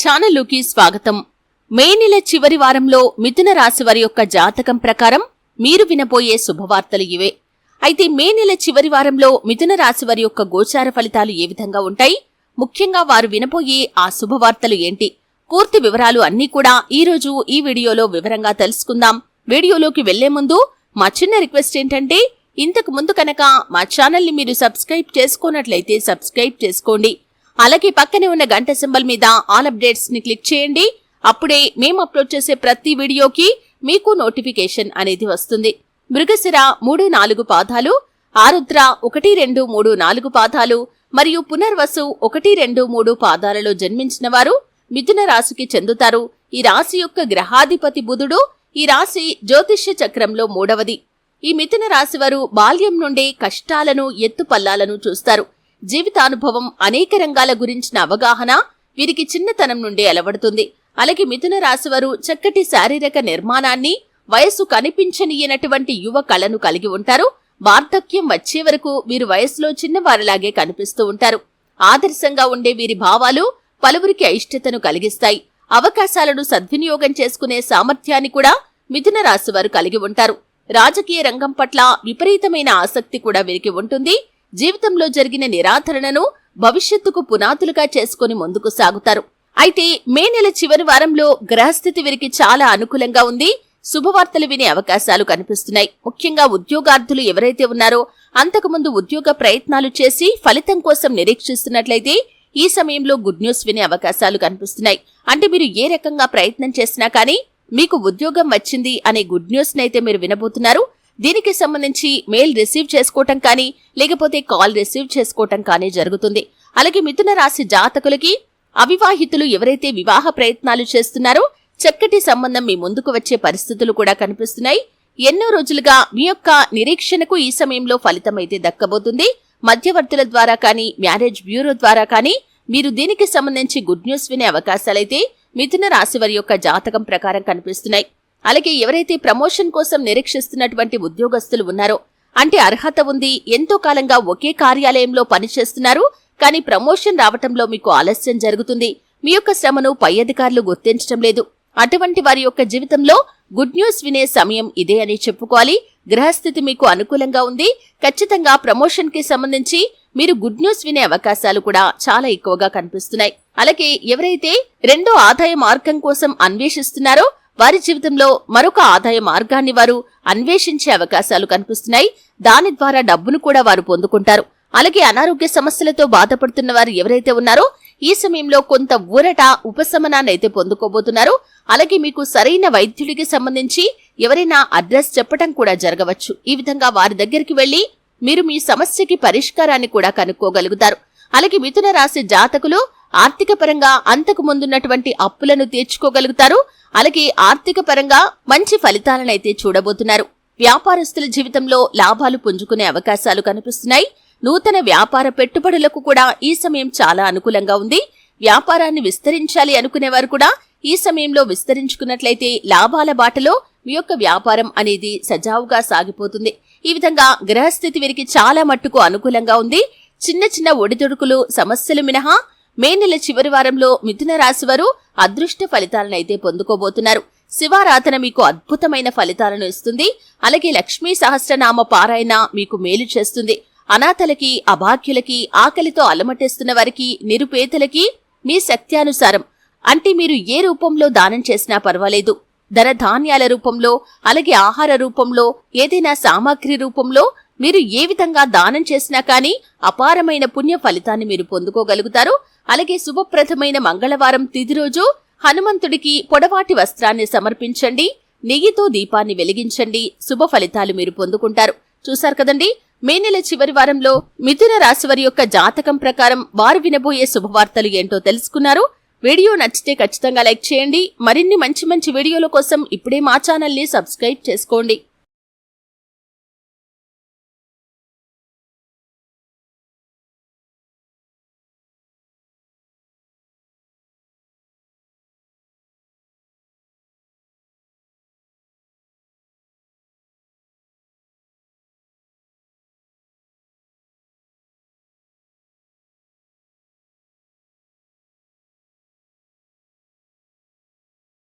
ఛానలుకి స్వాగతం. మే నెల చివరి వారంలో మిథున రాశి వారి యొక్క జాతకం ప్రకారం మీరు వినబోయే శుభవార్తలు ఇవే. అయితే మే నెల చివరి వారంలో మిథున రాశి వారి యొక్క గోచార ఫలితాలు ఏ విధంగా ఉంటాయి, ముఖ్యంగా వారు వినబోయే ఆ శుభవార్తలు ఏంటి, పూర్తి వివరాలు అన్నీ కూడా ఈ రోజు ఈ వీడియోలో వివరంగా తెలుసుకుందాం. వీడియోలోకి వెళ్లే ముందు మా చిన్న రిక్వెస్ట్ ఏంటంటే, ఇంతకు ముందు కనుక మా ఛానల్ని మీరు సబ్స్క్రైబ్ చేసుకోనట్లయితే సబ్స్క్రైబ్ చేసుకోండి. అలాగే పక్కనే ఉన్న గంట సింబల్ మీద ఆల్ అప్డేట్స్ ని క్లిక్ చేయండి. అప్పుడే మేము అప్లోడ్ చేసే ప్రతి వీడియోకి మీకు నోటిఫికేషన్ అనేది వస్తుంది. మృగశిర 3-4 పాదాలు, ఆరుద్ర 1-2-3-4 పాదాలు మరియు పునర్వసు 1-2-3 పాదాలలో జన్మించిన వారు మిథున రాశికి చెందుతారు. ఈ రాశి యొక్క గ్రహాధిపతి బుధుడు. ఈ రాశి జ్యోతిష్య చక్రంలో 3వది. ఈ మిథున రాశి వారు బాల్యం నుండే కష్టాలను ఎత్తుపల్లాలను చూస్తారు. జీవితానుభవం, అనేక రంగాల గురించిన అవగాహన వీరికి చిన్నతనం నుండి అలవడుతుంది. అలాగే మిథున రాశివారు చక్కటి శారీరక నిర్మాణాన్ని, వయస్సు కనిపించనియనటువంటి యువ కళను కలిగి ఉంటారు. వార్ధక్యం వచ్చే వరకు వీరు వయస్సులో చిన్నవారిలాగే కనిపిస్తూ ఉంటారు. ఆదర్శంగా ఉండే వీరి భావాలు పలువురికి అయిష్టతను కలిగిస్తాయి. అవకాశాలను సద్వినియోగం చేసుకునే సామర్థ్యాన్ని కూడా మిథున రాశివారు కలిగి ఉంటారు. రాజకీయ రంగం పట్ల విపరీతమైన ఆసక్తి కూడా వీరికి ఉంటుంది. జీవితంలో జరిగిన నిరాధరణను భవిష్యత్తుకు పునాదులుగా చేసుకుని ముందుకు సాగుతారు. అయితే మే నెల చివరి వారంలో గ్రహస్థితి వీరికి చాలా అనుకూలంగా ఉంది. శుభవార్తలు వినే అవకాశాలు కనిపిస్తున్నాయి. ముఖ్యంగా ఉద్యోగార్థులు ఎవరైతే ఉన్నారో, అంతకుముందు ఉద్యోగ ప్రయత్నాలు చేసి ఫలితం కోసం నిరీక్షిస్తున్నట్లయితే ఈ సమయంలో గుడ్ న్యూస్ వినే అవకాశాలు కనిపిస్తున్నాయి. అంటే మీరు ఏ రకంగా ప్రయత్నం చేసినా కానీ మీకు ఉద్యోగం వచ్చింది అనే గుడ్ న్యూస్ నైతే మీరు వినబోతున్నారు. దీనికి సంబంధించి మెయిల్ రిసీవ్ చేసుకోవటం కానీ, లేకపోతే కాల్ రిసీవ్ చేసుకోవటం కానీ జరుగుతుంది. అలాగే మిథున రాశి జాతకులకి, అవివాహితులు ఎవరైతే వివాహ ప్రయత్నాలు చేస్తున్నారో చక్కటి సంబంధం మీ ముందుకు వచ్చే పరిస్థితులు కూడా కనిపిస్తున్నాయి. ఎన్నో రోజులుగా మీ యొక్క నిరీక్షణకు ఈ సమయంలో ఫలితం అయితే దక్కబోతుంది. మధ్యవర్తుల ద్వారా కానీ, మ్యారేజ్ బ్యూరో ద్వారా కానీ మీరు దీనికి సంబంధించి గుడ్ న్యూస్ వినే అవకాశాలైతే మిథున రాశి వారి యొక్క జాతకం ప్రకారం కనిపిస్తున్నాయి. అలాగే ఎవరైతే ప్రమోషన్ కోసం నిరీక్షిస్తున్నటువంటి ఉద్యోగస్తులు ఉన్నారో, అంటే అర్హత ఉంది, ఎంతో కాలంగా ఒకే కార్యాలయంలో పనిచేస్తున్నారు, కానీ ప్రమోషన్ రావటంలో మీకు ఆలస్యం జరుగుతుంది. మీ యొక్క శ్రమను పై అధికారులు గుర్తించడం లేదు. అటువంటి వారి యొక్క జీవితంలో గుడ్ న్యూస్ వినే సమయం ఇదే అని చెప్పుకోవాలి. గ్రహస్థితి మీకు అనుకూలంగా ఉంది. ఖచ్చితంగా ప్రమోషన్ కి సంబంధించి మీరు గుడ్ న్యూస్ వినే అవకాశాలు కూడా చాలా ఎక్కువగా కనిపిస్తున్నాయి. అలాగే ఎవరైతే రెండో ఆదాయ మార్గం కోసం అన్వేషిస్తున్నారో వారి జీవితంలో మరొక ఆదాయ మార్గాన్ని వారు అన్వేషించే అవకాశాలు కనిపిస్తున్నాయి. దాని ద్వారా డబ్బును కూడా వారు పొందుకుంటారు. అలాగే అనారోగ్య సమస్యలతో బాధపడుతున్న వారు ఎవరైతే ఉన్నారో ఈ సమయంలో కొంత ఊరట, ఉపశమనాన్ని అయితే పొందుకోబోతున్నారు. అలాగే మీకు సరైన వైద్యుడికి సంబంధించి ఎవరైనా అడ్రస్ చెప్పడం కూడా జరగవచ్చు. ఈ విధంగా వారి దగ్గరికి వెళ్లి మీరు మీ సమస్యకి పరిష్కారాన్ని కూడా కనుక్కోగలుగుతారు. అలాగే మిథున రాశి జాతకులు ఆర్థిక పరంగా అంతకు ముందున్నటువంటి అప్పులను తీర్చుకోగలుగుతారు. అలాగే ఆర్థిక పరంగా మంచి ఫలితాలనైతే చూడబోతున్నారు. వ్యాపారస్తుల జీవితంలో లాభాలు పుంజుకునే అవకాశాలు కనిపిస్తున్నాయి. నూతన వ్యాపార పెట్టుబడులకు కూడా ఈ సమయం చాలా అనుకూలంగా ఉంది. వ్యాపారాన్ని విస్తరించాలి అనుకునేవారు కూడా ఈ సమయంలో విస్తరించుకున్నట్లయితే లాభాల బాటలో మీ యొక్క వ్యాపారం అనేది సజావుగా సాగిపోతుంది. ఈ విధంగా గ్రహస్థితి వీరికి చాలా మట్టుకు అనుకూలంగా ఉంది. చిన్న చిన్న ఒడిదొడుకులు, సమస్యలు మినహా మే నెల చివరి వారంలో మిథున రాశి వారు అదృష్ట ఫలితాలనైతే పొందుకోబోతున్నారు. శివారాధన మీకు అద్భుతమైన ఫలితాలను ఇస్తుంది. అలాగే లక్ష్మీ సహస్రనామ పారాయణ మీకు మేలు చేస్తుంది. అనాథలకి, అభాగ్యులకి, ఆకలితో అలమటేస్తున్న వారికి, నిరుపేదలకి మీ శక్త్యానుసారం, అంటే మీరు ఏ రూపంలో దానం చేసినా పర్వాలేదు, ధనధాన్యాల రూపంలో, అలాగే ఆహార రూపంలో, ఏదైనా సామాగ్రి రూపంలో మీరు ఏ విధంగా దానం చేసినా కానీ అపారమైన పుణ్య ఫలితాన్ని మీరు పొందుకోగలుగుతారు. అలాగే శుభప్రదమైన మంగళవారం తిథి రోజు హనుమంతుడికి పొడవాటి వస్త్రాన్ని సమర్పించండి, నెయ్యితో దీపాన్ని వెలిగించండి. శుభ ఫలితాలు మీరు పొందుకుంటారు. చూశారు కదండి, మే నెల చివరి వారంలో మిథున రాశి వారి యొక్క జాతకం ప్రకారం వారు వినబోయే శుభవార్తలు ఏంటో తెలుసుకున్నారు. వీడియో నచ్చితే ఖచ్చితంగా లైక్ చేయండి. మరిన్ని మంచి మంచి వీడియోల కోసం ఇప్పుడే మా ఛానల్ని సబ్స్క్రైబ్ చేసుకోండి.